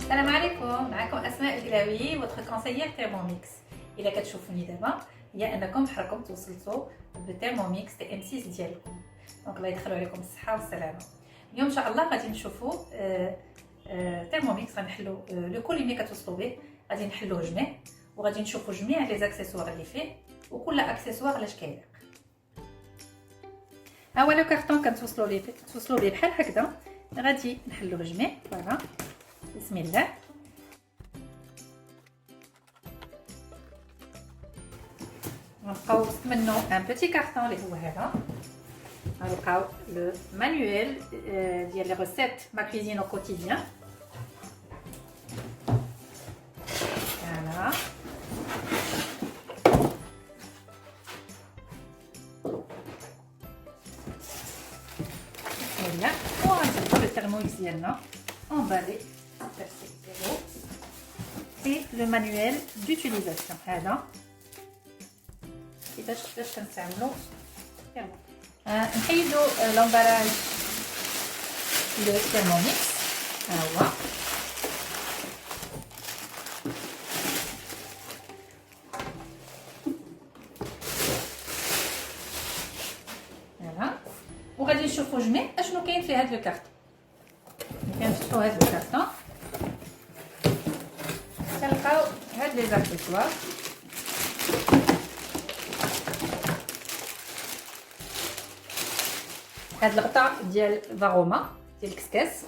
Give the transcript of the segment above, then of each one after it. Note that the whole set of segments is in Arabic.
السلام عليكم، معكم اسماء الكلاوي votre conseillère Thermomix. الا كتشوفوني دابا هي انكم حركم توصلتوا بالثيرموميكس تي ام 6 ديالكم. دونك الله يدخلوا عليكم الصحه والسلامه. اليوم ان شاء الله غادي نشوفوا ثيرموميكس غنحلوا لو كولي ملي كتوصلوا به غادي نحلوه جميع وغادي نشوفوا جميع لي زاكسيسوار اللي فيه وكل اكسسوار علاش كيليق. ها هو لو كارطون كنتوصلوا به بحال هكذا غادي نحلوه جميع. فوالا بسم الله. غنبقاو منو ان بوتي كارطون اللي هو هذا. غنلقاو لو مانيوال ديال لي ريسيت ما كوزين او كوتيديان. فوالا بسم الله. وغنزيدو لو تيرموميكس ديالنا امبالي بيرسي ديالو et le manuel d'utilisation. هذا كيفاش كنستعملو نحيدو لامباراج ديال الثيرموميكس. ها هو هذا وغادي نشوفو جميع اشنو كاين في هذا الكارطون. كنفتحو هذا الكارطون كنلقاو هاد لي زاكسيسوار. هاد الغطاء ديال فاغوما ديال الكسكاس.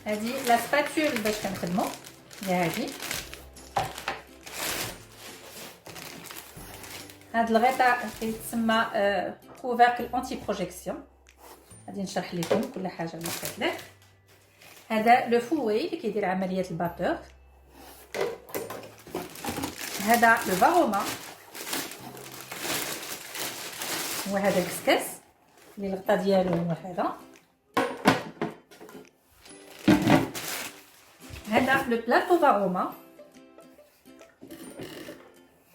هادي لا سباتول باش كنخدمو هي هادي. هاد الغطاء كيتسمى كوفركل انتي بروجيكسيون. غادي نشرح لكم كل حاجه على الكتلات. هذا لو فوي اللي كيدير عمليه الباتور. هذا لو فاروما وهذا الكسكاس اللي الغطا ديالو هو هذا. هذا لو بلاطو فاروما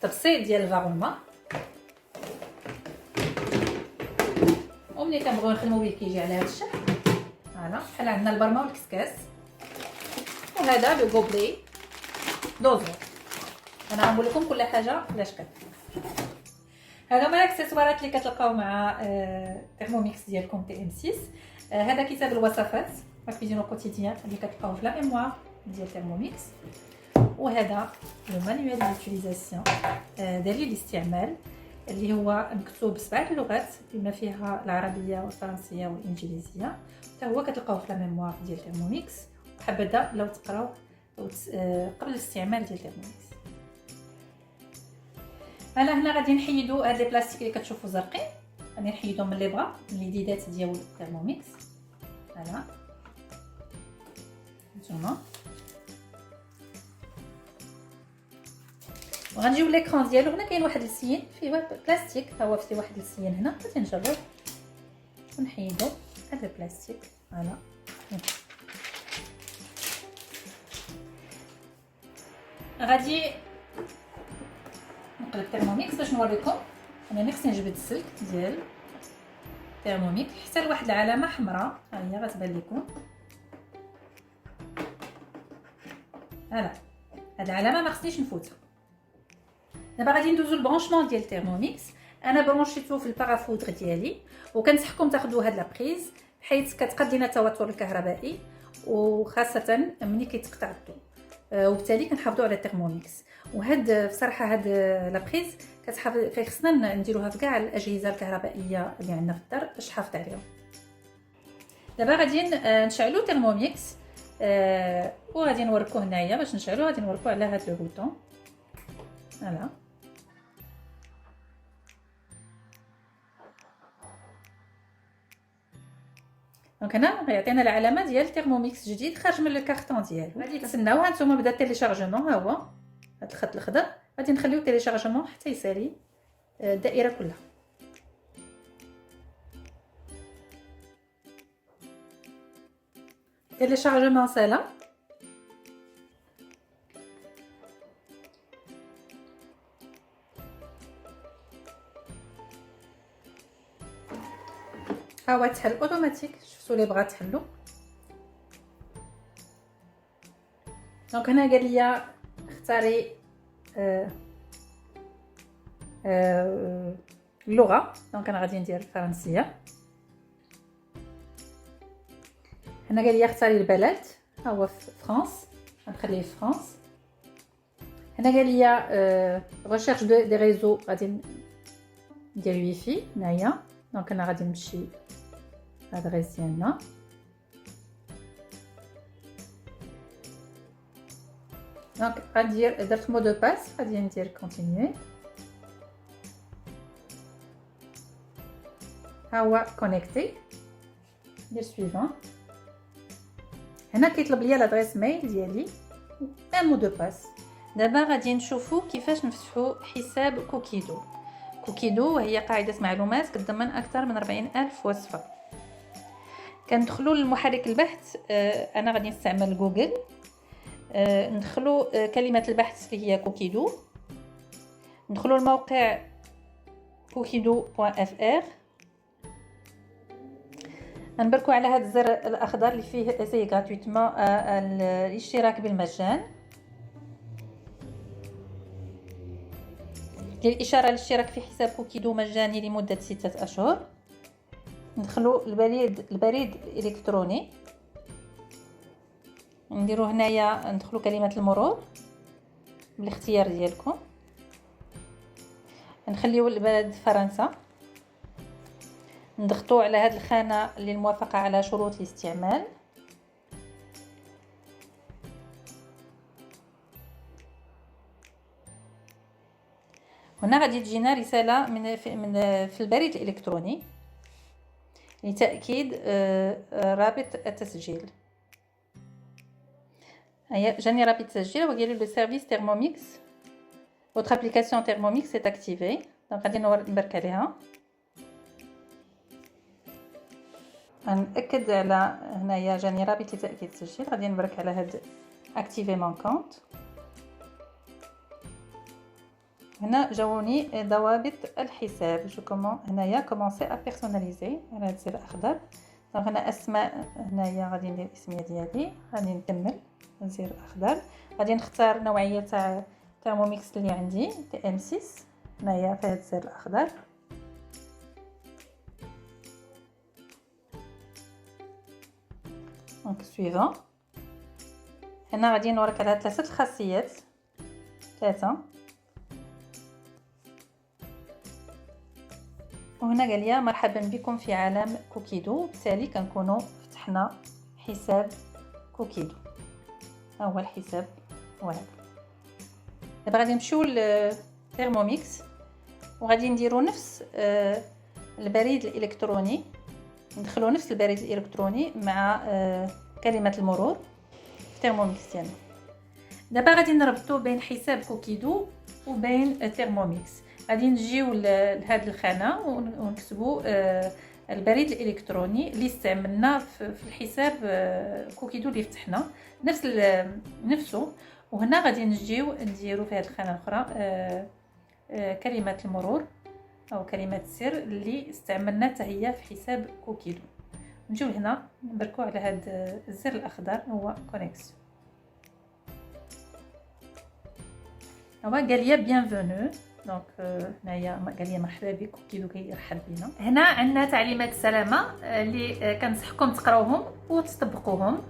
تبسيط ديال الفاروما. وملي كنبغيو نخدمو به كيجي على هذا الشكل. فوالا بحال عندنا البرمه والكسكاس. وهذا لو غوبلي دوزور. انا غنقول لكم كل حاجه علاش كتدير. هذا هما الاكسسوارات اللي كتلقاو مع الثيرموميكس ديالكم تي ام 6. هذا كتاب الوصفات ما كوزين كوتيديان اللي كتلقاوه في لا ميموار ديال الثيرموميكس. وهذا لو مانيوال ديوتيليزاسيون دليل الاستعمال اللي هو مكتوب ب7 لغات بما فيها العربيه والفرنسيه والانجليزيه. حتى هو كتلقاوه في لا ميموار ديال الثيرموميكس. وحبذا لو تقراو قبل الاستعمال ديال الثيرموميكس. هنا غادي نحيدو هاد لي بلاستيك اللي كتشوفوا زرقين. غادي نحيدهم من لي بغا من اليديدات ديال الثيرموميكس. فوالا نتوما. وغنجيو ليكران ديالو. هنا كاين واحد السيين فيه واحد بلاستيك. ها هو فيه واحد السيين هنا. غادي نجرب ونحيدو هذا البلاستيك. فوالا غادي نقلب الثيرموميكس باش نوريكم. انا خصني نجبد السلك ديال الثيرموميكس حتى لواحد العلامه حمراء. ها هي غتبان لكم. فوالا هاد العلامه ما خصنيش نفوتها. دابا غادي ندوزو البرونشمون ديال الثيرموميكس. انا برونشيتو في البارافودر ديالي وكنصحكم تاخذوا هاد لابريز حيت كتقاد لينا التوتر الكهربائي وخاصه ملي كيتقطع الضوء. وبالتالي كنحافظوا على الثيرموميكس. وهاد بصراحه هاد لابريز كيخصنا نديروها في كاع الاجهزه الكهربائيه اللي عندنا في الدار باش تحافظ عليهم. دابا غادي نشعلوا الثيرموميكس وغادي نوريكم هنايا باش نشعلوا. غادي نوريكم على هاد لو بوطون. فوالا دونك هنا غيعطينا العلامه ديال الثيرموميكس جديد خارج من الكارطون ديالو. غادي تسناو. هانتوما بدا التيليشارجمون. ها هو هاد الخط الخضر. غادي نخليو التيليشارجمون حتى يسالي الدائره كلها. التيليشارجمون سالا. ها هو تحل اوتوماتيك. شفتوا لي بغا تحلو. دونك هنا قال لي اختاري اللغه. دونك انا غادي ندير الفرنسيه. هنا قال لي اختاري البلد، ها هو في فرنسا، غنخليه في فرنسا. هنا قال لي ريشيرش دي ريزو، غادي ندير الويفي هنايا. دونك انا غادي نمشي لادريس ديالنا. دونك غندير درت مو دو باس، غادي ندير كونتينيي. ها هو كونيكتي، ندير سويفون. هنا كيطلب ليا لادريس ميل ديالي و مو دو باس. دابا غادي نشوفوا كيفاش نفتحوا حساب كوكيدو. كوكيدو هي قاعدة معلومات كتضمن أكثر من 40,000 وصفة. كندخلوا لمحرك البحث، أنا غادي نستعمل جوجل. ندخلوا كلمة البحث اللي هي كوكيدو، ندخلوا الموقع kukido.fr، نبركوا على هذا الزر الأخضر اللي فيه سي غراتويتمون الاشتراك بالمجان. للإشارة للاشتراك في حساب كوكيدو مجاني لمدة 6 أشهر. ندخلوا البريد الإلكتروني، نديروا هنايا ندخلوا كلمة المرور بالاختيار ديالكم، نخليو البلد فرنسا، نضغطوا على هذه الخانة للموافقة على شروط الاستعمال. هنا غادي تجينا رسالة في البريد الإلكتروني لتأكيد رابط التسجيل. جاني رابط التسجيل وقال لي le service Thermomix votre application Thermomix est activée. دونك غادي نبرك عليها، نأكد على هنايا جاني رابط لتأكيد التسجيل. غادي نبرك على هاد activer mon compte. هنا جاوني ضوابط الحساب. جو كومون هنايا كومونسي ا بيرسوناليزي على هاد الزر الاخضر. دونك هنا اسماء، هنايا غادي ندير الاسميه ديالي، غادي نكمل الزر الاخضر. غادي نختار نوعيه تاع ثيرموميكس اللي عندي تي ام 6 هنايا في هاد الزر الاخضر. دونك سويفون. هنا غادي نوريك على 3 الخاصيات، 3. وهنا قال لي مرحبا بكم في عالم كوكيدو. بالتالي كنكونوا فتحنا حساب كوكيدو. ها هو الحساب وهذا. دابا غادي نمشيو لثيرموميكس وغادي نديروا نفس البريد الالكتروني، ندخلوا نفس البريد الالكتروني مع كلمه المرور في ثيرموميكس ديالنا. دابا غادي نربطوا بين حساب كوكيدو وبين ثيرموميكس. غادي نجيو لهاد الخانه ونكتبوا البريد الالكتروني اللي استعملنا في الحساب كوكيدو اللي فتحنا نفسه. وهنا غادي نجيو نديروا في هاد الخانه الاخرى كلمه المرور او كلمه السر اللي استعملنا حتى هي في حساب كوكيدو. نجيو هنا نبركوا على هاد الزر الاخضر هو كونيكسيون. هو قال لي بيانفونو. دونك هنايا قال لي مرحبا بك كوكيدو كيرحب بينا. هنا عندنا تعليمات السلامه اللي كنصحكم تقراوهم وتطبقوهم.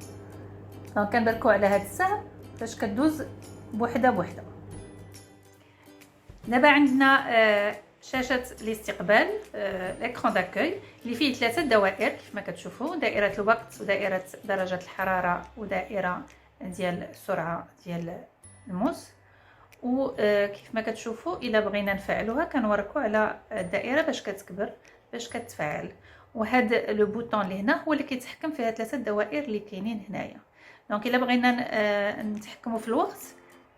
دونك كنبركوا على هذا السهم باش كدوز بوحده بوحده. دابا عندنا شاشه الاستقبال، الاكران داكوي اللي فيه 3 دوائر كيف ما كتشوفوا، دائره الوقت ودائره درجه الحراره ودائره ديال السرعه ديال الموس. وكيف ما كتشوفوا الا بغينا نفعلوها كنوركوا على الدائره باش كتكبر باش كتفعل. وهذا لو بوطون اللي هنا هو اللي كيتحكم في هاد 3 دوائر اللي كاينين هنايا. دونك الا بغينا نتحكموا في الوقت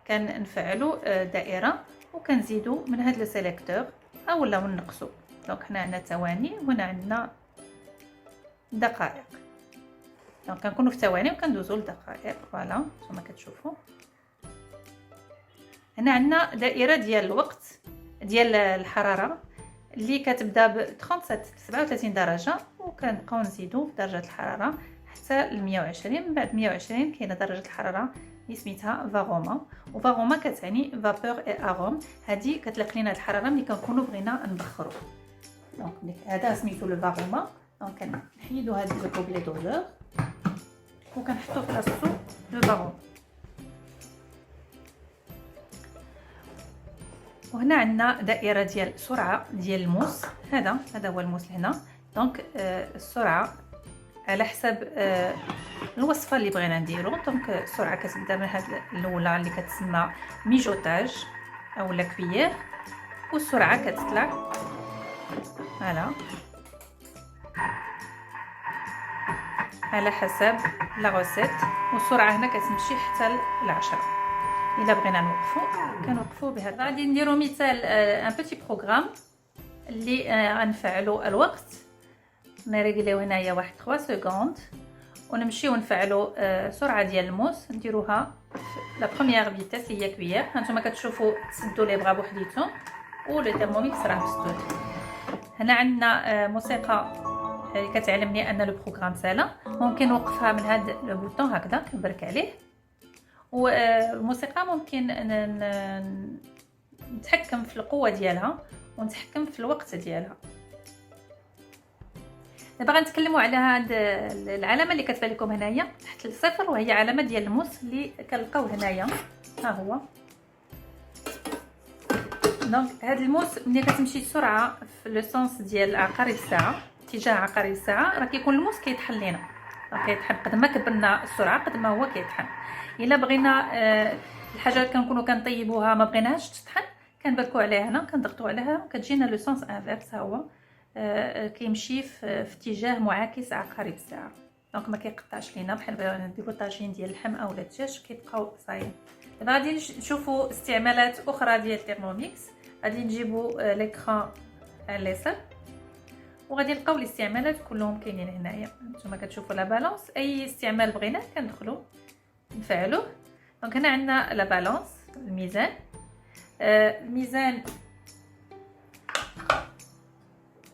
كنفعلوا دائره وكنزيدوا من هاد لو سيليكتور او ولا نقصوا. دونك هنا عندنا ثواني وهنا عندنا دقائق. دونك كنكونوا في ثواني وكندوزوا لدقائق. فوالا نتوما كتشوفوا هنا عندنا دائره ديال الوقت ديال الحراره اللي كتبدا ب 37 درجه وكنبقاو نزيدوا درجه الحراره حتى ل 120. من بعد 120 كاينه درجه الحراره اللي سميتها فاغوما. وفاغوما كتعني فابور اي اروم، هذه كتلقى لنا الحراره ملي كنكونوا بغينا نبخروا. دونك هذا سميتو لو فاغوما. دونك كنحيدو هاد لو كوبلي دوزور وكنحطو في راسو لو فاغوما. وهنا عندنا دائره ديال سرعه ديال الموس. هذا هو الموس هنا. دونك السرعه على حسب الوصفه اللي بغينا نديرو. دونك السرعه كتبدا من هاد الاولى اللي كتسمى ميجوتاج او لا كويير، والسرعه كتطلع فوالا على حسب لا غوسيت. والسرعه هنا كتمشي حتى ل10. الا بغينا نوقفو كنوقفو بهذا. غادي نديرو مثال ان بوتي بروغرام اللي غنفعلو الوقت. نريغليو هنايا واحد 3 سكوند ونمشيو نفعلو سرعه ديال الموس. نديروها لا بروميير فيتاس اللي هي كويير. هانتوما كتشوفوا تسدوا لي بغا بوحديتهم ولو ترموميكس راه مسدود. هنا عندنا موسيقى اللي كتعلمني ان لو بروغرام سالا. ممكن نوقفها من هذا لو بوطون هكذا كنبرك عليه. والموسيقى ممكن نتحكم في القوه ديالها ونتحكم في الوقت ديالها. دابا غنتكلموا على هاد العلامه اللي كتبان لكم هنايا تحت الصفر، وهي علامه ديال الموس اللي كنلقاو هنايا. ها هو. دونك هاد الموس ملي كتمشي السرعه في لو سونس ديال عقارب الساعه، اتجاه عقارب الساعه، راه كيكون الموس كيطحن لينا. كيطحن قد ما كبرنا السرعه قد ما هو كيطحن. الا بغينا الحاجات كنكونوا كنطيبوها ما بغيناهاش تطحن كنبركوا عليها هنا كنضغطوا عليها كتجينا لو سونس انفيرس. ها هو كيمشي في اتجاه معاكس عقارب الساعه. دونك ما كيقطعش لينا بحال بغينا نديرو طاجين ديال اللحم او الدجاج كيبقاو صايم. دابا غادي نشوفوا استعمالات اخرى ديال تيرموميكس. غادي نجيبوا ليكران على اليسار وغادي نلقاو الاستعمالات كلهم كاينين هنايا. نتوما كتشوفوا لا بالانس، اي استعمال بغينا كندخلوا نفعلوه. دونك هنا عندنا لا بالانس الميزان. الميزان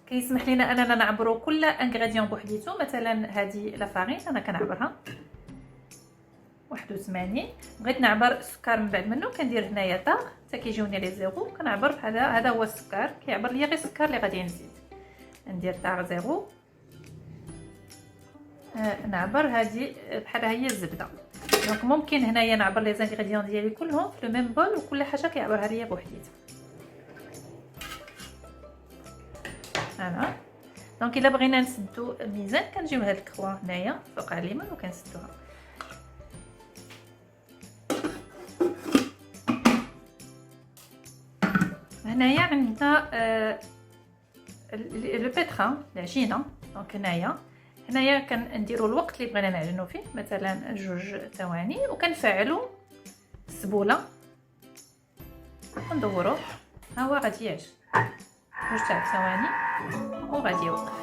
كيسمح لنا اننا نعبروا كل انغريديون بوحديتو. مثلا هذه لا فارين انا كنعبرها 81. بغيت نعبر السكر من بعد منه كندير هنايا طاغ حتى كيجيوني لي زيرو كنعبر. هذا هو السكر كيعبر لي غير السكر اللي غادي نزيد. ندير طاغ زيرو. نعبر هذه بحال هي الزبده. دونك ممكن هنايا نعبر لي زانغريديون ديالي كلهم في لو ميم بول وكل حاجه كيعبرها ليا بوحديتها. فوالا. دونك الا بغينا نسدو الميزان كنجيو لهاد الكروا هنايا فوق على اليمين وكنسدوها. هنايا عندنا لو بيترا العجينه. دونك هنايا كنديروا الوقت اللي بغينا نعجنوا فيه، مثلا 2 ثواني، وكنفعلوا السبوله ندوروه. ها هو غادي يعجن 2 تاع ثواني وغادي يوقف.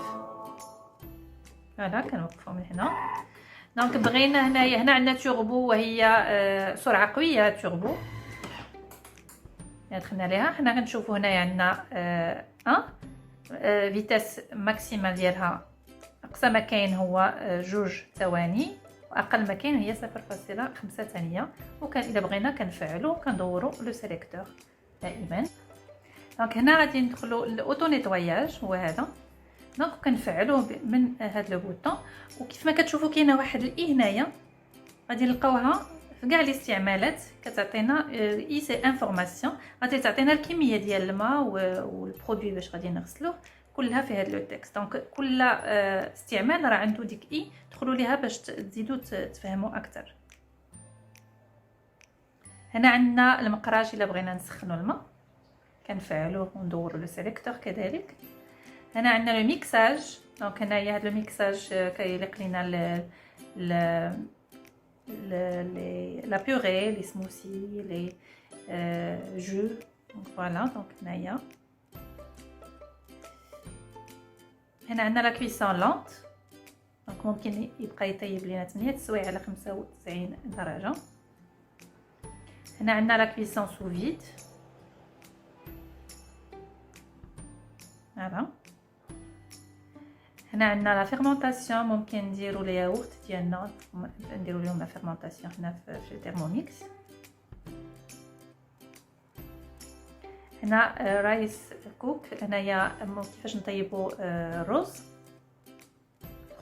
فوالا كنوقفوا من هنا. دونك بغينا هنا عندنا توربو وهي سرعه قويه. توربو دخلنا ليها. حنا كنشوفوا هنايا عندنا فيتاس ماكسيمال ديالها اقصى ما كاين هو 2 ثواني واقل ما كاين هي 0.5 ثانيه. وكان الا بغينا كنفعلوا كندوروا لو سيليكتور دائما. دونك هنا غادي ندخلوا الاوتو نيتواياج هو هذا. دونك كنفعلوه من هذا لو بوطون. وكيف ما كتشوفوا كاينه واحد الاي هنايا غادي نلقاوها في كاع الاستعمالات كتعطينا اي سي انفورماسيون. غادي تعطينا الكميه ديال الماء والبرودوي باش غادي نغسلوه كلها في هذا لو تكست. دونك كل استعمال راه عنده ديك اي دخلوا ليها باش تزيدوا تفهموا اكثر. هنا عندنا المقراج الا بغينا نسخنوا الماء كنفعلوه وندوروا لو سيليكتور كذلك. هنا عندنا لو ميكساج. دونك هنايا هذا لو ميكساج كيليق لينا لا بوري لي سموسي لي جو. دونك فوالا. دونك هنا عندنا لا كويسون لونت. دونك ممكن يبقى يطيب لينا 8 سوايع على 95 درجه. هنا عندنا لا كويسون سو فيد. فوالا. هنا عندنا لا فيرمونطاسيون، ممكن نديروا لي ياغورت ديالنا نديروا لهم لا فيرمونطاسيون هنا في الثيرموميكس. هنا رايس كوك، هنايا كيفاش نطيبوا الرز،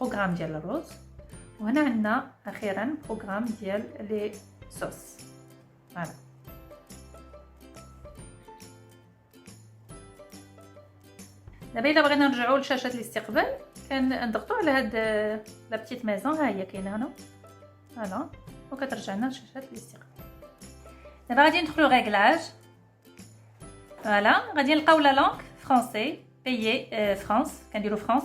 بروغرام ديال الرز. وهنا عندنا اخيرا بروغرام ديال لي صوص. فوالا دابا الا بغينا نرجعوا لشاشه الاستقبال كنضغطوا على هاد لا بتيت ميزون، ها هي كاينه هنا فوالا، وكترجع لنا لشاشه الاستقبال. دابا غادي ندخلوا ريغلاج. فوالا غادي نلقاو لا لونغ فرونسي بيي فرانس، كنديروا فرانس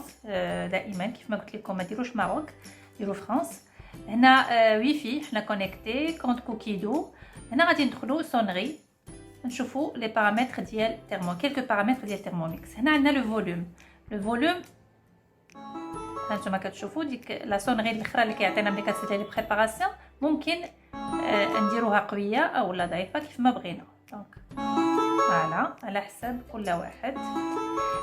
دائما كيف ما قلت لكم، ما ديروش ماروك، ديروا فرانس. هنا ويفي حنا كونيكتي، كونت كوكيدو. هنا غادي ندخلوا سونري نشوفوا لي بارامتر ديال تيرمو، كيلكو بارامتر ديال تيرموميكس. هنا عندنا لو فوليوم، لو فوليوم هانتوما كتشوفوا ديك لا سونري الاخرى اللي كيعطينا ملي كتسالي لي بريباراسيون، ممكن نديروها قويه او لا ضعيفه كيف ما بغينا. دونك فوالا على حساب كل واحد.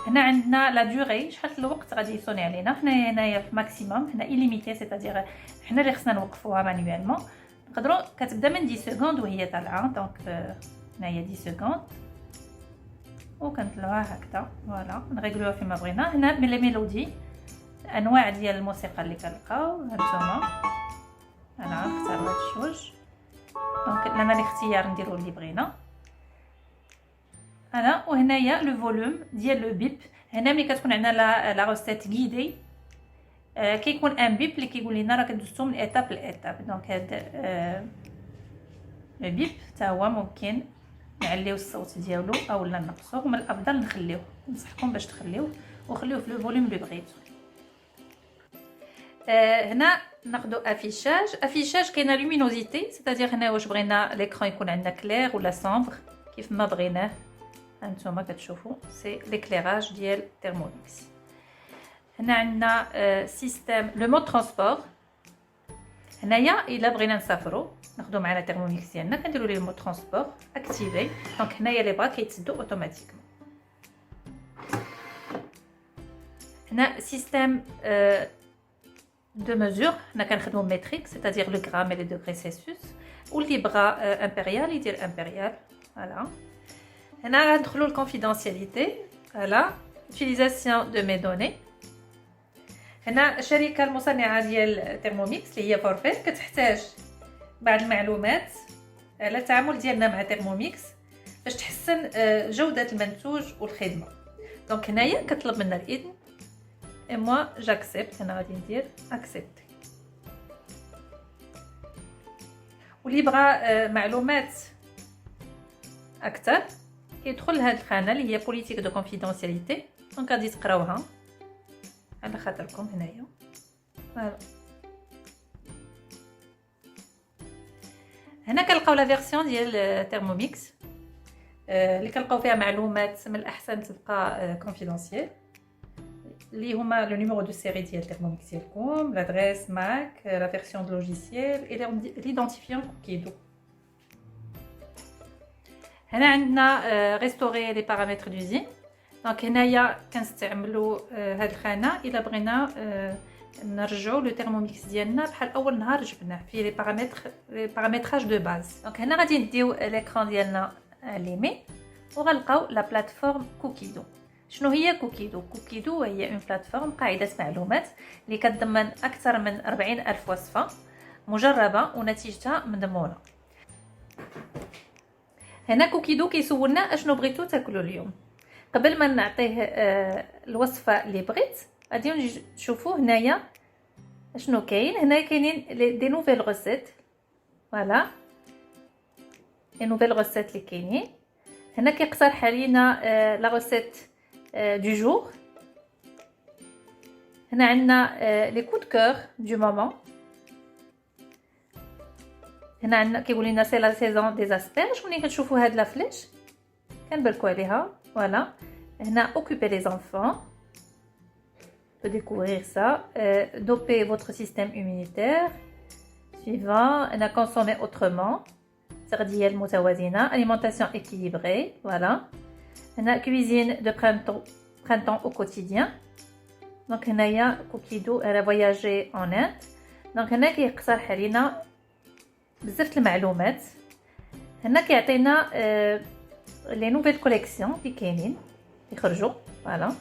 هنا عندنا لا دوري، شحال الوقت غادي يصوني علينا. حنا هنايا في ماكسيموم، هنا إليميتي سيتادير حنا اللي خصنا نوقفوها مانيوالمون. نقدروا كتبدا من 10 سكوند وهي طالعه، دونك هنايا 10 سكوند وكنطلعوها هكذا. فوالا نريغلوها فيما بغينا. هنا من لي ميلودي، انواع ديال الموسيقى اللي كنلقاو هانتوما. انا نختاروا هاد الجوج، دونك لنا الاختيار نديروا اللي بغينا. انا وهنايا لو فوليوم ديال لو بيب. هنا ملي كتكون عندنا لا روسيت غيدي كيكون ان بيب اللي كيقول لنا راه كدوزتو من ايتاب لايتاب. دونك هاد لو بيب حتى هو ممكن نعليو الصوت ديالو او لا نقصوه، من الافضل نخليوه، ننصحكم باش تخليوه وخليوه في لو فوليوم اللي بغيتو. هنا ناخذوا افيشاج كاينه لومينوزيتي، سيتادير هنا واش بغينا ليكران يكون عندنا كلير ولا سامبر كيف ما بغيناه. هانتوما كتشوفوا سي ليكليراج ديال تيرموميكس. هنا عندنا سيستيم لو مود ترونسبور. هنايا الا بغينا نسافروا ناخذوا معنا تيرموميكس ديالنا كنديروا ليه مود ترونسبور اكتيفي. دونك هنايا لي برا كيتسدوا اوتوماتيكمون. هنا سيستيم دو ميزور، حنا كنخدموا ميتريك سيتادير لو غرام اي لي دوغري سيلسيوس، واللي بغى امبريال يدير امبريال. فوالا هنا غندخلوا الكونفيدونسياليتي. فوالا utilisation de mes données. هنا الشركه المصنعه ديال تيرموميكس اللي هي فورفيت كتحتاج بعض المعلومات على التعامل ديالنا مع تيرموميكس باش تحسن جوده المنتوج والخدمه. دونك هنايا كطلب منا الاذن اي موا جاكسبت. انا غادي ندير اكسبتي. واللي بغى معلومات اكثر كيدخل لهاد الخانه اللي هي بوليتيك دو كونفيدونسياليتي. دونك غادي تقراوها على خاطركم هنايا. فوالا هنا كنلقاو لا فيرسيون ديال تيرموميكس اللي كنلقاو فيها معلومات من الاحسن تبقى كونفيدونسيال، اللي هما لو نيميرو دو سيري ديال تيرموميكس ديالكم، لادريس ماك، لا فيرسيون دو لوجيسيال اي ليدونتيفيون كوكيدو. هنا عندنا ريستوري لي بارامتر دوزين. دونك هنايا كنستعملوا هاد الخانه الا بغينا نرجعوا لو تيرموميكس ديالنا بحال اول نهار جبناه فيه لي بارامتراج دو باز. دونك هنا غادي نديو ليكران ديالنا ليمي وغنلقاو لا بلاتفورم كوكيدو. شنو هي كوكيدو؟ كوكيدو هي اون بلاتفورم قاعده معلومات اللي كتضمن اكثر من 40,000 وصفه مجربه ونتيجتها مضمونه. هنا كوكيدو كيسولنا اشنو بغيتو تاكلوا اليوم. قبل ما نعطيه الوصفه اللي بغيت غادي نجي نشوفوا هنايا اشنو كاين. هنا كاينين دي نوفيل ريسيت. فوالا لي نوفيل ريسيت اللي كاينين هنا كيقترح علينا لا ريسيت دو جور. هنا عندنا لي كود كور دو مومون. هنا عندنا كيقول لنا سي لا سيزون دي اسبرج. ملي كتشوفوا هاد لا فليش كنبركوا عليها. فوالا هنا اوكوبي لي زانفون de découvrir ça. Doper votre système immunitaire. Suivant, on a consommé autrement. Sardiel mutawazina. Alimentation équilibrée. Voilà. On a cuisine de printemps au quotidien. دونك هنايا كوكيدو انا فواياجي اون اند. دونك هنا كيقترح علينا بزاف المعلومات. هنا كيعطينا لي نوفيل كوليكسيون اللي كاينين يخرجوا. فوالا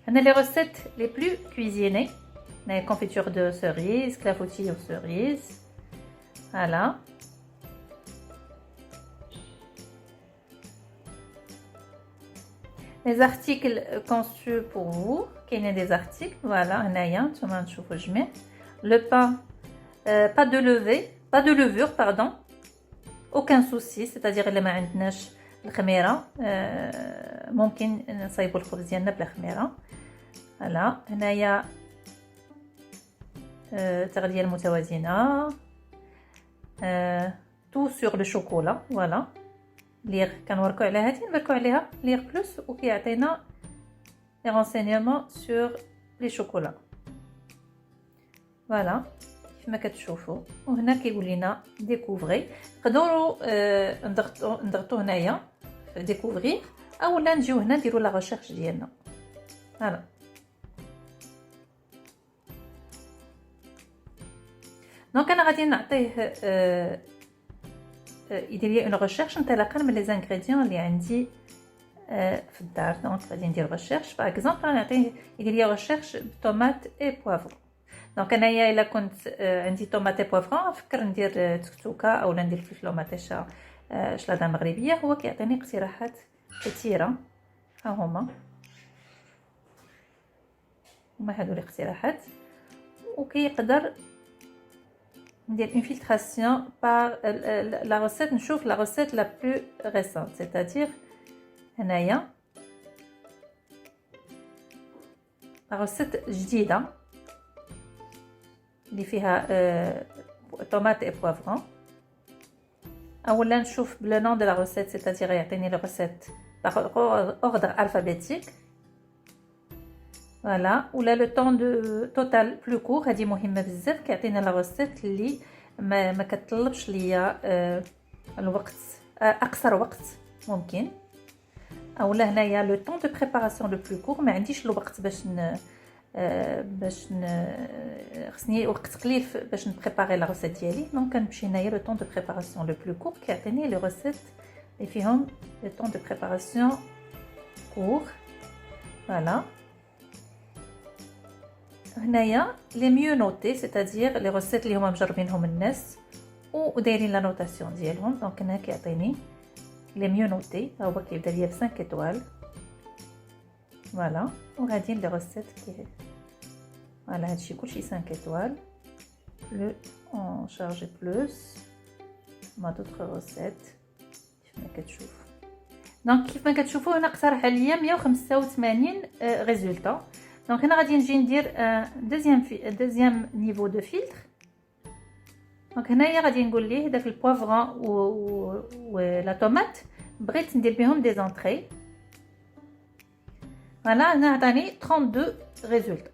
هنا لي ريسيت لي بلو كويزيني. هنايا كونفيتور دو سيريز، كلافوتي او سيريز. فوالا les articles conçus pour vous. كاينين des articles. voilà هنايا نتوما تشوفوا الجميع. le pain pas de levée, pas de levure pardon, aucun souci. c'est-à-dire اللي ما عندناش الخميره ممكن نصايبوا الخبز ديالنا بلا خميره. voilà هنايا تغذيه متوازنه. tout sur le chocolat. voilà لير كنوركو على هذه نوركو عليها لير بلس وكيعطينا لي رونسينيومون سور لي شوكولا. فوالا كيفما كتشوفوا. وهنا كيقول لنا ديكوفري. نقدروا نضغطوا هنايا في ديكوفري اولا نجيو هنا نديروا لا ريشيرش ديالنا. فوالا دونك انا غادي نعطيه يدير لي اون ريشيرش انطلاقا من لي زانغريديون اللي عندي في الدار. دونك غادي ندير ريشيرش باغ اكزومبل نعطيه يدير لي ريشيرش بطوماط اي بوافرون. دونك انايا الا كنت عندي طوماط اي بوافرون نفكر ندير تكتوكه اولا ندير فلفل مطيشه شلاضه مغربيه. هو كيعطيني اقتراحات كثيره. ها هما هادو الاقتراحات. وكيقدر ندير une filtration par la recette. نشوف la recette la plus récente, c'est-à-dire هنايا la recette جديدة اللي فيها طوماط et poivron. اولا نشوف le nom de la recette, c'est-à-dire يعطيني la recette par ordre alphabétique. فوالا ولا لو طون دو توتال بلو كور. هذه مهمه بزاف. كيعطينا لا روسيت اللي ما كتطلبش ليا الوقت اقصر وقت ممكن. اولا هنايا لو طون دو بريباراسيون لو بلو كور. ما عنديش الوقت باش خصني وقت قليل باش نبريباري لا روسيت ديالي. دونك كنمشي هنايا لو طون دو بريباراسيون لو بلو كور. كيعطيني لي روسيت اللي فيهم لو طون دو بريباراسيون كور. فوالا هنايا لي ميو نوتي، c'est-à-dire لي روسيت اللي هما مجربينهم الناس ودايرين لا نوتاسيون ديالهم. دونك هنا كيعطيني لي ميو نوتي. ها هو كيبدا ليا ب 5 ايطوال. فوالا وغاديين لي روسيت كي فوالا هادشي كلشي 5 ايطوال. لو اون شارجي بلوس ما دوطخ روسيت كيفما كتشوف. دونك كيفما كتشوفوا هنا اقترح عليا 185 ريزولطا. دونك هنا غادي نجي ندير دوزيام نيفو دو فلتر. دونك هنايا غادي نقول ليه داك البوافرون و لا طوماط بغيت ندير بهم دي زونطري. فوالا هنا عطاني 32 ريزولطا.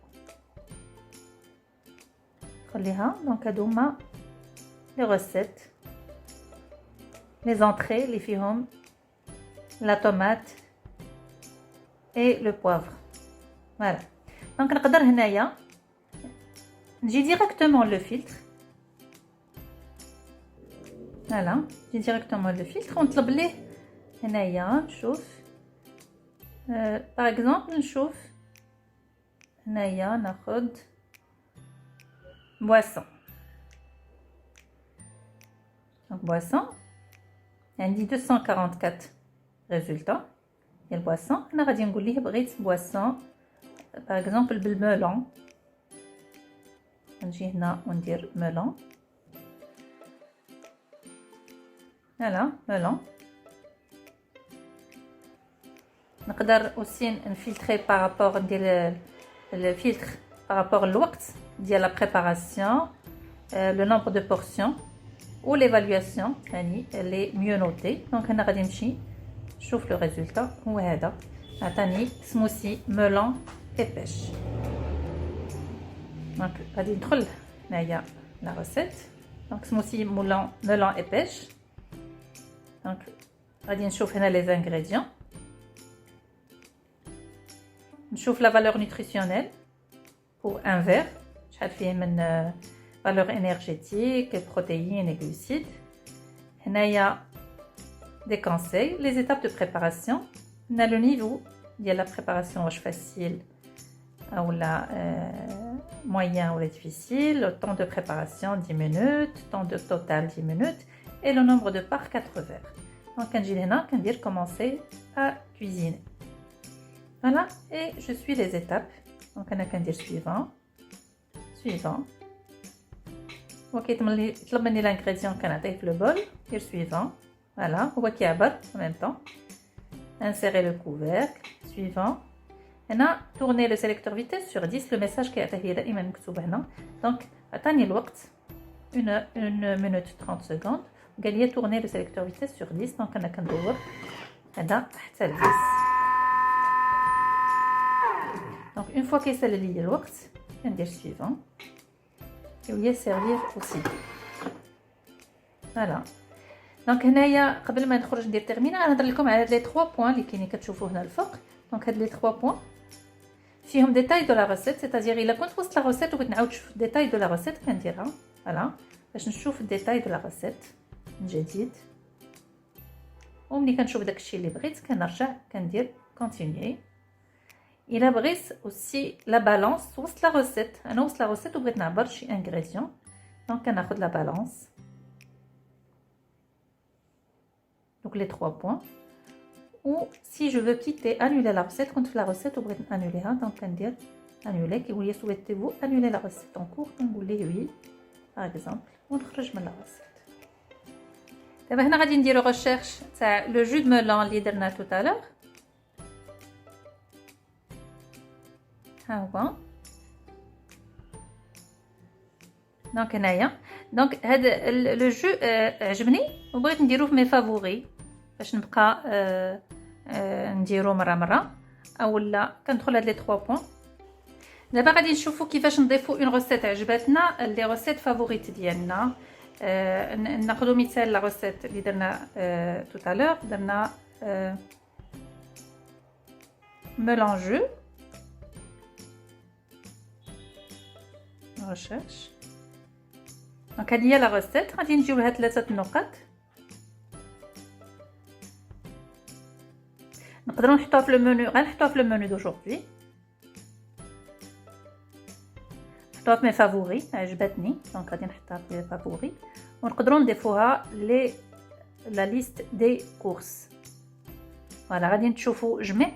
خليها. دونك هادو هما لي روسيت لي زونطري اللي فيهم لا طوماط اي لو بوافر. فوالا دونك نقدر هنايا نجي ديريكتومون لو فلتر. فوالا نجي ديريكتومون لو فلتر ونطلب ليه هنايا نشوف باغ اكزومبل نشوف هنايا ناخد بواسون. دونك بواسون عندي 244 ريزولطا ديال بواسون. انا غادي نقول ليه بغيت بواسون باغ اكزومبل بالميلون. نجي هنا وندير ميلون. فوالا ميلون. نقدر اوسي نفلتري بارابور ندير الفلتر بارابور الوقت ديال لا بريباراسيون لو نومبر دو بورسيون و ليفالواسيون يعني لي ميو نوتي. دونك هنا غادي نمشي نشوف لو ريزولطا هو هذا. عطاني سموسي ميلون اي بيش. دونك غادي ندخل هنايا لا ريسيت. دونك سموسي ميلون اي بيش. دونك غادي نشوف هنا لي زانغريديون نشوف la valeur nutritionnelle pour un verre. شحال فيه من valeur énergétique, protéines et glucides. هنايا des conseils, les étapes de préparation. On a le niveau de la préparation واش facile ou la moyen ou difficile, le temps de préparation 10 minutes, temps de total 10 minutes et le nombre de parts 4 verres. Donc quand j'ai là, quand dire commencer à cuisiner. Voilà, et je suis les étapes. Donc on a qu'à dire suivant. Ok, je vais l'ingrédient qu'on a fait le bol. Dire suivant. Voilà, on voit qu'il y a en même temps. Insérer le couvercle. Suivant. On a tourné le sélecteur vitesse sur 10. Le message qui a été écrit. Donc, attendez le temps. 1 minute 30 secondes. On a tourné le sélecteur vitesse sur 10. Donc, on a qu'à tourner. حتى 10. Donc, une fois qu'il s'est lié le temps, on va dire suivant. Et on va servir aussi. Voilà. Donc, هنايا قبل ما نخرج ندير ترمينا غنهضر لكم على les 3 points اللي كاينين كتشوفوا هنا الفوق. Donc, هاد les 3 points فيهم détail de la recette, c'est-à-dire إلا كنت وسط la recette وبغيت نعاود نشوف détail de la recette كنديرها. Voilà. باش نشوف détail de la recette من جديد. وملي كنشوف داكشي اللي بغيت كنرجع كندير continuer. إلا بغيت aussi la balance وسط la recette. أنا وسط la recette وبغيت نعبر شي ingrédients. Donc كناخذ la balance. Donc les 3 points. Ou si je veux quitter, annuler la recette, quand la recette, vous pouvez annuler, donc on dire annuler, qui vous souhaitez-vous annuler la recette en cours, donc vous voulez oui, par exemple, on change la recette. D'abord, on va dire recherche, c'est le jus de melon qu'on a tout à l'heure. Donc on a donc le jus, j'aime vous pouvez dire mes favoris, باش نبقى نديرو مره اولا كندخل هاد لي 3 بوين. دابا غادي نشوفوا كيفاش نضيفوا اون روسيت عجبتنا لي روسيت فافوريت ديالنا. ناخذوا مثال لا روسيت اللي درنا tout à l'heure. درنا melon jus recherche. دونك هذه هي لا روسيت. غادي نجيو لهاد 3 نقط نقدروا نحطوها في المنيو. غنحطوها في المنيو دوجوردي. نحطوها في مي فافوري عجبتني دونك غادي نحطها في فافوري. ونقدروا نضيفوها ل لا ليست دي كورس. فوالا غادي تشوفوا جميع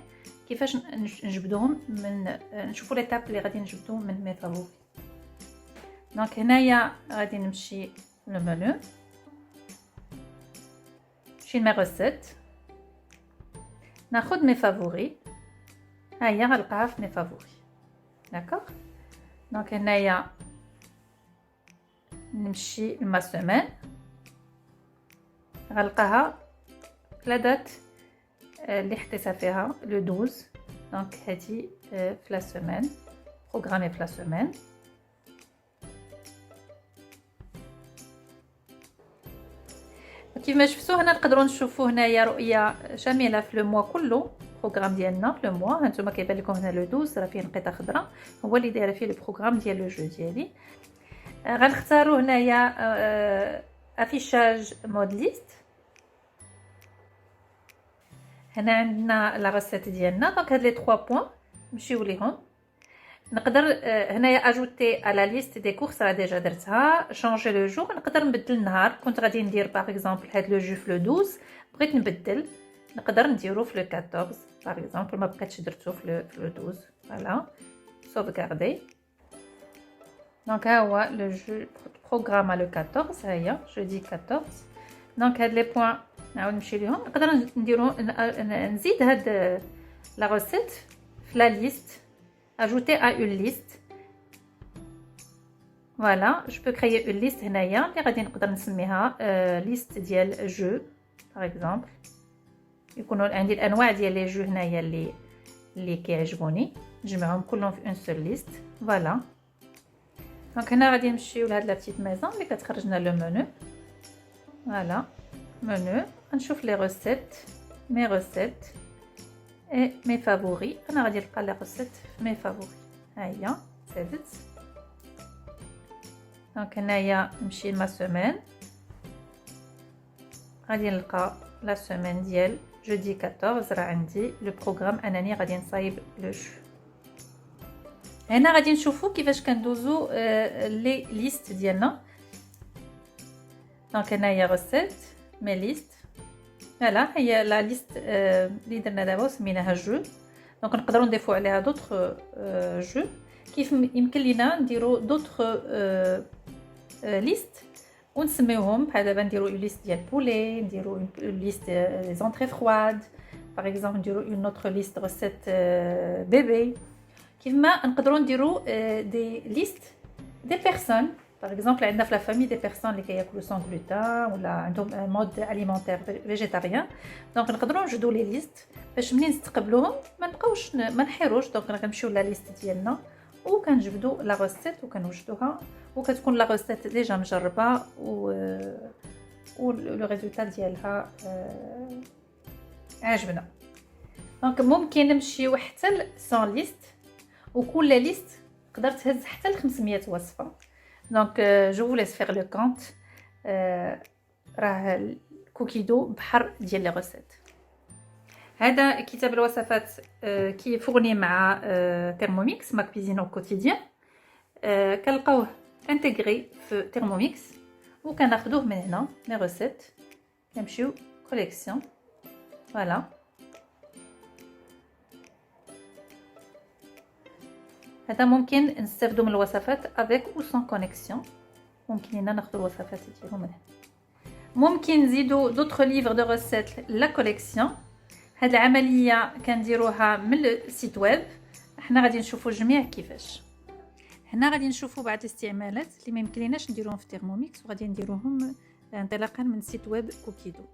كيفاش نجبدوهم من نشوفوا ليتاب اللي غادي نجبدوهم من مي فافوري. دونك هنايا غادي نمشي للمنيو نمشي مي روسيت ناخذ مي فافوري. ها هي غنلقاها في مي فافوري. داكوغ. دونك هنايا نمشي لما سيمين غنلقاها لا دات اللي حطيتها فيها لو 12. دونك هادي في لا سيمين بروغرامي في لا سيمين. كيفما شفتوا هنا نقدروا نشوفوا هنايا رؤيه شامله في لو موا كله. البروغرام ديالنا في لو موا هانتوما كيبان لكم هنا لو 12 راه فيه نقيطه خضراء هو اللي دايره فيه البروغرام ديال لو جو ديالي. غنختاروا هنايا افيشاج مود ليست. هنا عندنا لا ريسيت ديالنا. دونك هاد لي 3 بوين نمشيو ليهم. نقدر هنايا اجوتي على ليست دي كورس راه ديجا درتها. شونجي لو جور نقدر نبدل النهار. كنت غادي ندير باغ اكزومبل هاد لو جو في لو 12 بغيت نبدل نقدر نديرو في لو 14 باغ اكزومبل ما بقيتش درتو في لو 12. فوالا sauvegarder. دونك ها هو لو جو بروغرام لو 14. ها هي jeudi 14. دونك هاد لي بوين نعاود نمشي ليهم. نقدر نديرو نزيد هاد لا ريسيت في لا ليست. Ajouter à une liste. Voilà, je peux créer une liste هنايا اللي غادي نقدر نسميها liste ديال جو par exemple. يكونوا عندي الانواع ديال لي جو هنايا اللي كيعجبوني نجمعهم كلهم في اون سول ليست. فوالا. دونك هنا غادي نمشيو لهاد لا بتيت ميزون اللي كتخرجنا لو منو. فوالا منو. غنشوف لي ريسيت مي ريسيت اي مي فافوري. انا غادي نلقى لي ريسيت في مي فافوري. ها هي زادت. دونك هنايا نمشي لما سيمين، غادي نلقى لا سيمين ديال جودي 14. راه عندي لو بروغرام انني غادي نصايب لو جو. هنا غادي نشوفوا كيفاش كندوزو لي ليست ديالنا. دونك هنايا ريسيت مي ليست. فوالا هي لا ليست اللي درنا دابا وسميناها جو. دونك نقدروا نضيفوا عليها دوطخ جو، كيف يمكن لينا نديروا دوطخ ليست ونسميوهم. بحال دابا نديروا اون ليست ديال بولي، نديروا اون ليست لي زونطري فرواد باغ اكزومبل، نديروا اون اوتر ليست ريسيت بيبي. كيفما نقدروا نديروا دي ليست دي بيرسون. باغ اكزومبل عندنا في لا فامي دي بيرسون اللي كياكلوا سون غلوتين ولا عندهم مود اليمونتير فيجيتاريان. دونك نقدروا نوجدوا لي ليست باش منين نستقبلوهم ما نبقاوش ما نحيروش. دونك غنمشيو لا ليست ديالنا وكنجبدوا لا ريسيت وكنوجدوها، وكتكون لا ريسيت ديجا مجربه و لو ريزولتا ديالها عجبنا. دونك ممكن نمشيو حتى سون ليست، وكل ليست تقدر تهز حتى ل 500 وصفه. دونك جو vous laisse faire le compte. راه كوكيدو بحر ديال لي ريسيت. هذا كتاب الوصفات كيفورني مع تيرموميكس ما كويزين او كوتيديان. كنلقاوه انتغري في تيرموميكس وكناخذوه من هنا لي ريسيت كنمشيو كوليكسيون. فوالا هذا ممكن نستافدوا من الوصفات افيك او سون كونيكسيون. ممكن هنا ناخذوا الوصفات ديالهم من هنا. ممكن نزيدوا دوطخ ليفر دو ريسيت لا كوليكسيون. هاد العمليه كنديروها من السيت ويب. احنا غادي نشوفوا الجميع كيفاش. هنا غادي نشوفوا بعض الاستعمالات اللي ما يمكنلناش نديروهم في تيرموميكس، وغادي نديروهم انطلاقا من سيت ويب كوكيدو.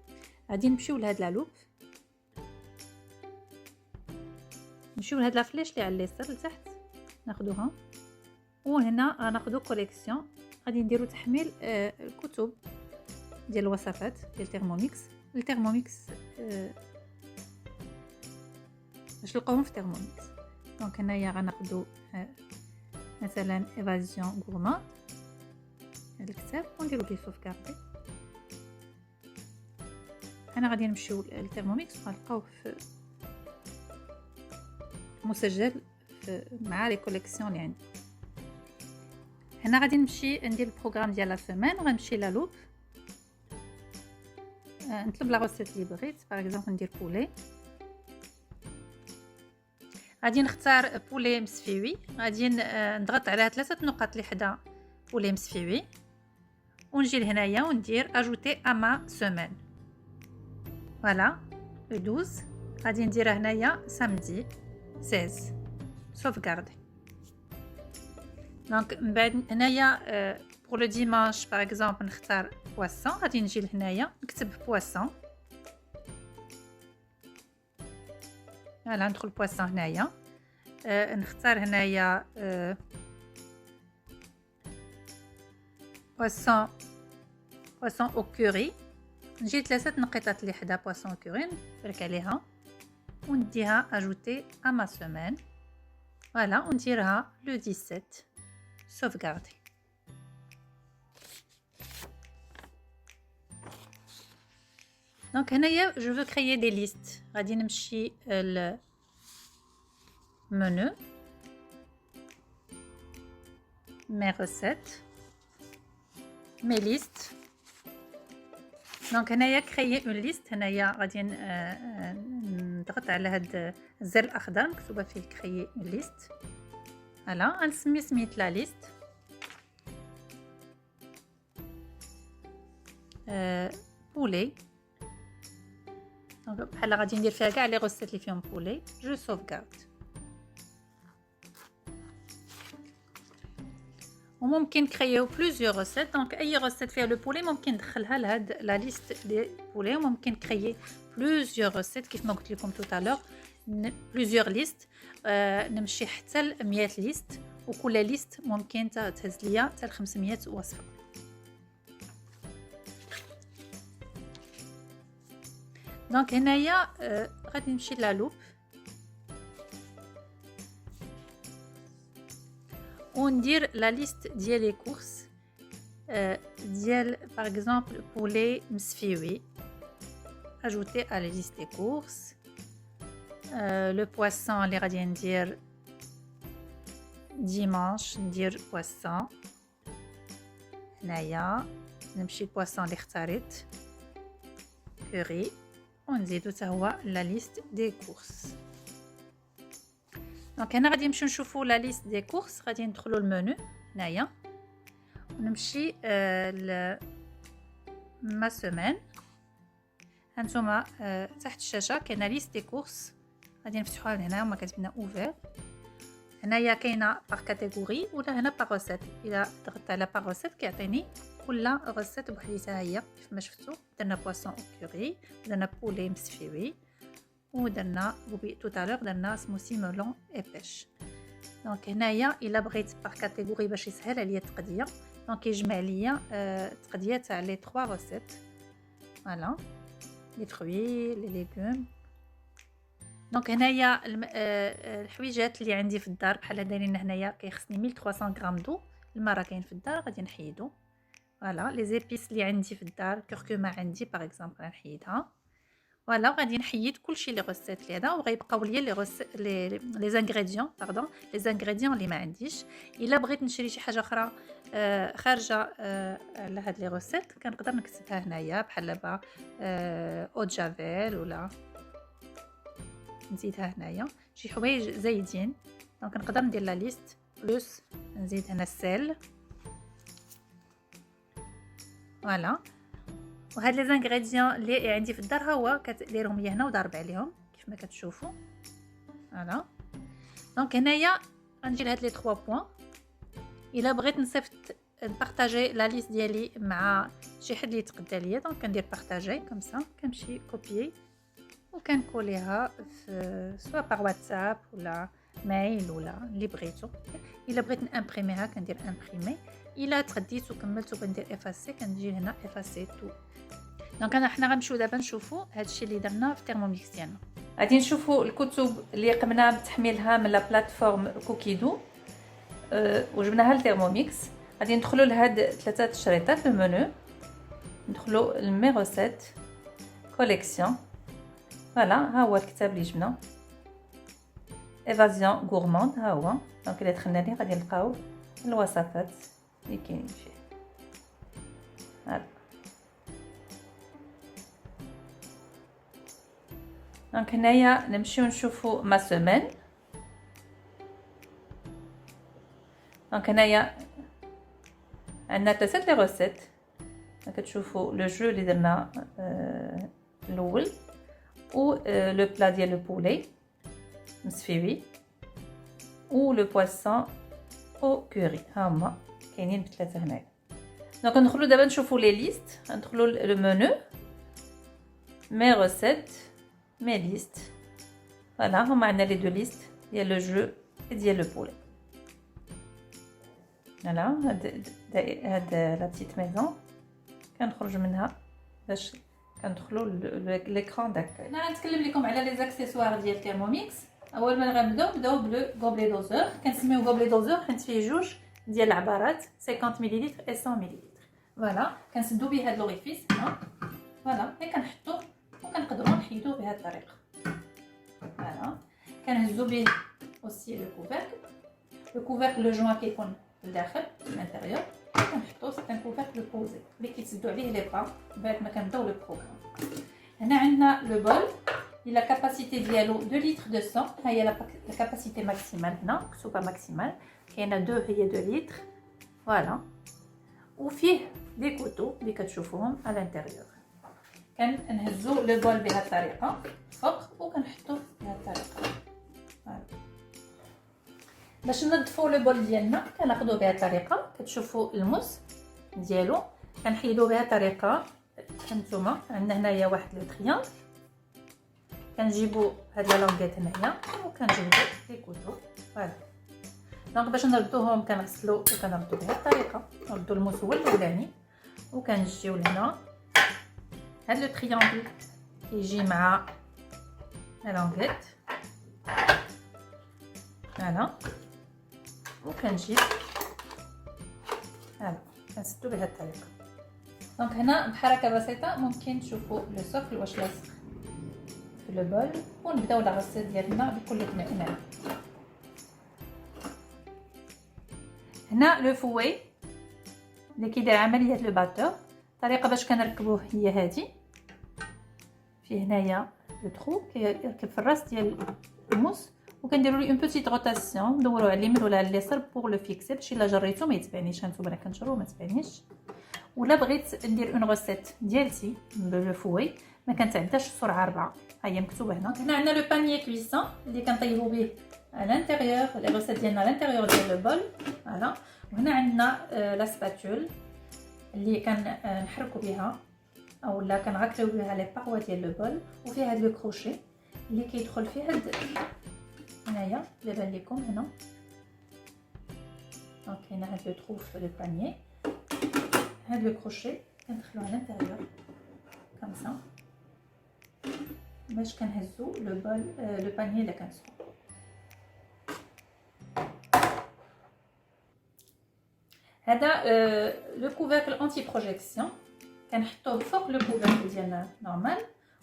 غادي نمشيو لهاد لا لوب، نمشيو لهاد لا فليش اللي على اليسار لتحت ناخذوها، وهنا غناخذوا كوليكسيون. غادي نديروا تحميل الكتب ديال الوصفات ديال تيرموميكس. التيرموميكس باش نلقاوهم في تيرموميكس. دونك هنايا غناخذوا مثلا ايفازيون غورماند هذا الكتاب ونديروا ليه سوفكاردي. انا غادي نمشيو للتيرموميكس وغنلقاوه في مسجل مع لي كوليكسيون اللي عندي. هنا غادي نمشي ندير البروغرام ديال لا سيمين وغنمشي لا لوب، نطلب لا روسيت اللي بغيت. باغ اكزومبل ندير بولي، غادي نختار بولي مسفيوي. غادي نضغط على 3 نقاط اللي حدا بولي مسفيوي ونجي لهنايا وندير اجوتي اما سيمين. فوالا لو 12 غادي نديرها هنايا سامدي 16 sauvegarder. دونك من بعد هنايا pour le dimanche par exemple نختار poisson. غادي نجي لهنايا نكتب poisson. فوالا ندخل poisson هنايا. نختار هنايا poisson au curry. نجي 3 نقيطات اللي حدا poisson au curry نبرك عليها ونديها ajouter à ma semaine. Voilà, on dira le 17. Sauvegarder. Donc, je veux créer des listes. غادي نمشي le menu, mes recettes, mes listes. دونك هنايا كريي اون ليست. هنايا غادي نضغط على هاد الزر الاخضر مكتوبه فيه كريي اون ليست. فوالا غنسمي سميت لا ليست بولي. دونك بحال غادي ندير فيها كاع لي روسيت اللي فيهم بولي. جو سوفغارد. وممكن كرييو بلوزيور روسيت. دونك اي روسيت فيها لو بولي ممكن ندخلها لهاد لا ليست دي بولي. وممكن كريي بلوزيور روسيت كيف ما قلت لكم توتالور بلوزيور ليست. نمشي حتى ل 100 ليست، وكل ليست ممكن تهز ليا حتى ل 500 وصفه. دونك هنايا غادي نمشي لا لوب وندير لا ليست ديال لي كورس ديال par exemple poulet مسفيوي ajouter à la liste des courses. Le poisson اللي غادي ندير dimanche ندير poisson. هنايا نمشي poisson اللي اختاريت curry ونزيدو حتى هو لا ليست دي كورس. دونك هنا غادي نمشيو نشوفو لا ليست دي كورس. غادي ندخلو المنيو هنايا ونمشي ل ما سيمين. هانتوما تحت الشاشه كاينه ليست دي كورس غادي نفتحوها هنا وما كتبنا اوفير. هنايا كاينه باغ كاتيجوري ولا هنا باغ روسيت. الا ضغطت على باغ روسيت كيعطيني كل روسيت بوحديتها. هي كيف ما شفتوا درنا بواسون او كوري درنا بولي مسفيوي ودرنا تو تالور درنا سموسي مولون اي بيش. دونك هنايا الا بغيت باغ كاتيجوري باش يسهل عليا التقديه دونك يجمع ليا التقديه تاع لي 3 روسيت. فوالا لي فروي لي ليغوم. دونك هنايا الحويجات اللي عندي في الدار بحال دايرين هنايا كيخصني 1300 غرام دو. الماء راه كاين في الدار غادي نحيدو. فوالا لي زيبيس اللي عندي في الدار كركما عندي باغ اكزومبل غنحيدها. فوالا غادي نحيد كلشي لي روسيت اللي هنا وغيبقاو ليا لي زانغريديون باردون لي زانغريديون اللي ما عنديش. الا بغيت نشري شي حاجه اخرى خارجه على هاد لي روسيت كنقدر نكتبها هنايا بحال دابا او جافيل ولا نزيدها هنايا شي حوايج زايدين. دونك نقدر ندير لا ليست بلس نزيد هنا السيل. فوالا وهاد لي زانغريديون اللي عندي في الدار ها هو كتديرهم لي هنا وضارب عليهم كيف ما كتشوفوا. فوالا دونك هنايا غنجي لهاد لي 3 بوين. الا بغيت نصيفط نبارطاجي لا ليست ديالي مع شي حد اللي يتقدى ليا دونك كندير بارطاجي كومسا كنمشي كوبيي وكنكوليها في سوا باغ واتساب ولا مايل ولا اللي بغيتو. الا بغيت نامبريميها كندير امبريمي. الا تغديت وكملت وكندير افاسي كنجي هنا افاسي تو. دونك حنا غنمشيو دابا نشوفوا هادشي اللي درنا في تيرموميكس ديالنا. غادي نشوفوا الكتب اللي قمنا بتحميلها من لا بلاتفورم كوكيدو وجبناها لتيرموميكس. غادي ندخلوا لهاد 3 تشريطات في المنيو ندخلوا لمي روسيت كوليكسيون. فوالا ها هو الكتاب اللي جبنا ايفازيون غورموند ها هو. دونك الا دخلنا ليه غادي نلقاو الوصفات اللي كاينين فيه. هذا دونك هنايا نمشيو نشوفوا ما سيمين. دونك هنايا عندنا 3 لي روسيت كتشوفوا لو جو اللي درنا الاول و لو بلا ديال لو بولي مسفيوي و لو بواسون او كوري. ها هما كاينين بثلاثه هنايا. دونك ندخلوا دابا نشوفوا لي ليست. ندخلوا لو منيو مي روسيت مي ليست. فوالا هما عندنا لي دو ليست ديال لو جو ديال لو بولي. فوالا هاد لا بتيت ميزون كنخرج منها باش كندخلوا ليكران داكاي. انا غنتكلم لكم على لي زاكسيسوار ديال تيرموميكس. اول ما غنبداو بلو غوبلي دوزور. كنسميو غوبلي دوزور حيت فيه جوج ديال العبارات 50 مليلتر و 100 مليلتر. فوالا كنسدو به هاد لوريفيس هنا. فوالا ملي كنحطوه وكنقدروا نحيدوه بهذه الطريقه. فوالا كنهزو به اوسي لو كوفركل. لو كوفركل لو جوان كيكون في الداخل في الانتيريور كنحطو سي ان كوفركل بوزي اللي كيتسدو عليه لي با بعد ما كنبداو لو بروغرام. هنا عندنا لو بول لا كاباسيتي ديالو 2 لتر دو سون. ها هي لا كاباسيتي ماكسيمال هنا مكتوبه ماكسيمال كاينه 2 هي 2 لتر. فوالا وفيه دي كوتو اللي كتشوفوهم على الانتيريور. كنهزو لو بول بهذه الطريقه فوق وكنحطوه بهذه الطريقه. فوالا باش ننظفوا لو بول ديالنا كناخذوه بهذه الطريقه. كتشوفوا الموس ديالو كنحيدوه بهذه الطريقه. هانتوما عندنا هنايا واحد لو تريانغل كنجيبوا هاد لا لونغيت هنايا وكنجبدوا لي كوتو. فوالا دونك باش نردوهم كنغسلوا وكنردوا بهذه الطريقه. نردوا الموس هو الاولاني وكنجيو لهنا هاد لو تريانغل كيجي مع لا لونغيت. فوالا وكنجيب هذا كنسدو بهذه الطريقه. دونك هنا بحركه بسيطه ممكن تشوفوا لو سوفل واش لاصق في لو بول، ونبداو العصير ديالنا بكل اطمئنان. هنا لو فوي اللي كيدير عمليه لو باتور. الطريقه باش كنركبوه هي هذه، فيه هنايا لو ترو كيركب في الراس ديال الموس، وكنديروا ليه اون بوتيت روتاسيون، ندوروا على اليمين ولا على اليسار بوغ لو فيكسي باش الا جريتو ما يتبعنيش. هانتوما راه كنشرو ما تبعنيش. ولا بغيت ندير اون غوسيت ديالتي بلو فوي ما كنتعداش السرعه 4، ها هي مكتوبه هنا. هنا عندنا لو بانيي كويسون اللي كنطيبوا به على الانتيريور، لي غوسيت ديالنا على الانتيريور ديال لو بول. فوالا. وهنا عندنا لا سباتول اللي كنحركوا بها اولا كنعكريو بها لي باغوا ديال لو بول، وفيها هاد لو كروشي اللي كيدخل فيه هاد هنايا اللي بان لكم هنا. دونك هنا هاد لو ترو في لو بانيي، هاد لو كروشي كندخلو على الانتيريور كوم سا باش كنهزو لو بول لو بانيي اللي كنسخن. هذا لو كوفركل انتي بروجيكسيون كنحطوه فوق لو كوفركل ديالنا نورمال،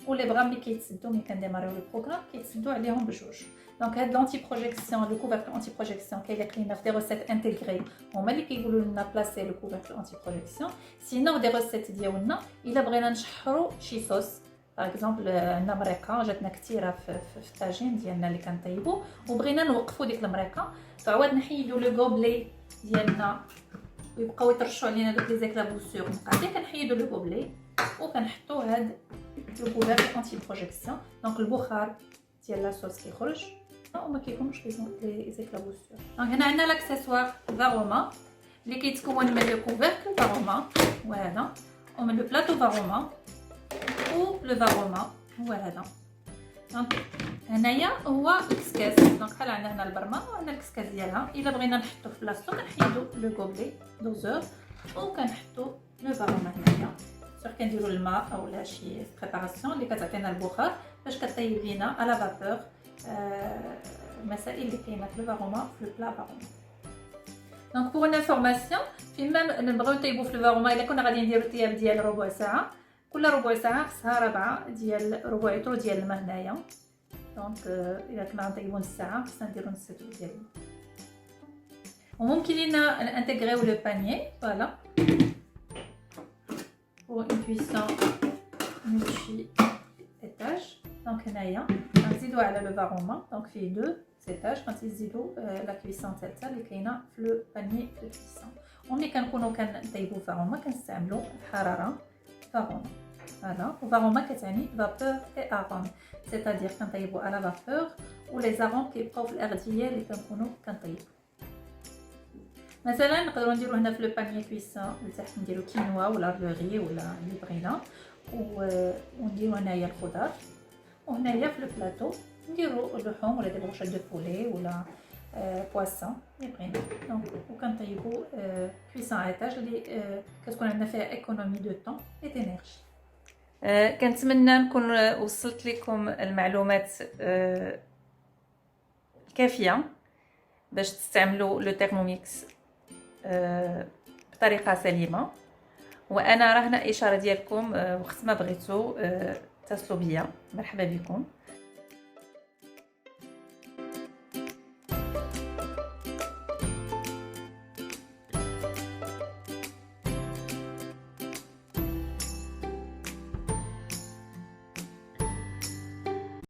ولي بغا ملي كيتسدو ملي كنديماريو لو بروغرام كيتسدو عليهم بجوج. دونك هاد لونتي بروجيكسيون لو كوفركل انتي بروجيكسيون كيليق لينا في دي روسيت انتيغري، هما اللي كيقولوا لنا بلاسي لو كوفركل انتي بروجيكسيون. سينو دي روسيت ديالنا الا بغينا نشحروا شي صوص، باغ اكزومبل عندنا مريقه جاتنا كثيره في الطاجين ديالنا اللي كنطيبوا وبغينا نوقفوا ديك المريقه، فعوض نحيدوا لو غوبلي ديالنا ويبقاو يطرشوا علينا دوك لي زيكلابوسور مقادين، كنحيدوا لو غوبلي وكنحطوا هاد لو كوفركل انتي بروجيكسيون. دونك البخار ديال لاصوص كيخرج وما كيكونوش لي زيكلابوسور. دونك هنا عندنا لاكسيسوار فاروما اللي كيتكون من لو كوفركل فاروما وهذا، ومن لو بلاطو فاروما و لو فاروما هو هذا. دونك هنايا هو الكسكاس. دونك بحال عندنا هنا البرمه وعندنا الكسكاس ديالها، الا بغينا نحطو في بلاصتو كنحيدو لو غوبلي دوزور وكنحطو لو فاروما هنايا. سور كنديروا الماء اولا شي بريباراسيون اللي كتعطينا البخار باش كطيب لينا على فابور المسائل اللي كاينه في لو فاروما في لو بلا فاروما. دونك بوغ انفورماسيون فين ما نبغيو نطيبو في لو فاروما، الا كنا غادي نديرو طياب ديال ربع ساعه، كل ربع ساعه خصها ربع لتر ديال الماء هنايا. دونك الا كنا غنطيبو نص ساعه خصنا نديرو نص لتر ديال الماء. وممكن لينا نانتيغريو لو بانيي فوالا pour une cuisson multi-étage. Donc هنايا غنزيدو على لو فاروما، دونك فيه دو سيتاج غنزيدو لا كويسون تاعتها اللي كاينه في لو بانيي دو كويسون. وملي كنكونوا كنطيبو فاروما كنستعملو الحراره فاروما. فوالا. وفاروما كتعني فابور اي اروم، سيتادير كنطيبو على فابور ولي زاروم كيبقاو في الاغذيه اللي كنكونوا كنطيبو. مثلا نقدروا نديرو هنا في لو بانيي كويسون لتحت نديرو كينوا ولا بلوغي ولا اللي بغينا، ونديرو هنايا الخضر، وهنايا في لو بلاطو نديرو اللحوم ولا دي بروشيت دو بولي ولا بواسون اللي بغينا. دونك وكنطيبو كويسون ايتاج اللي كتكون عندنا فيها ايكونومي دو طون اي دينيرجي. كنتمنى نكون وصلت لكم المعلومات الكافيه باش تستعملوا لو تيرموميكس بطريقه سليمه. وانا راهنا اشاره ديالكم وقت ما بغيتو اتصلوا بيا، مرحبا بكم.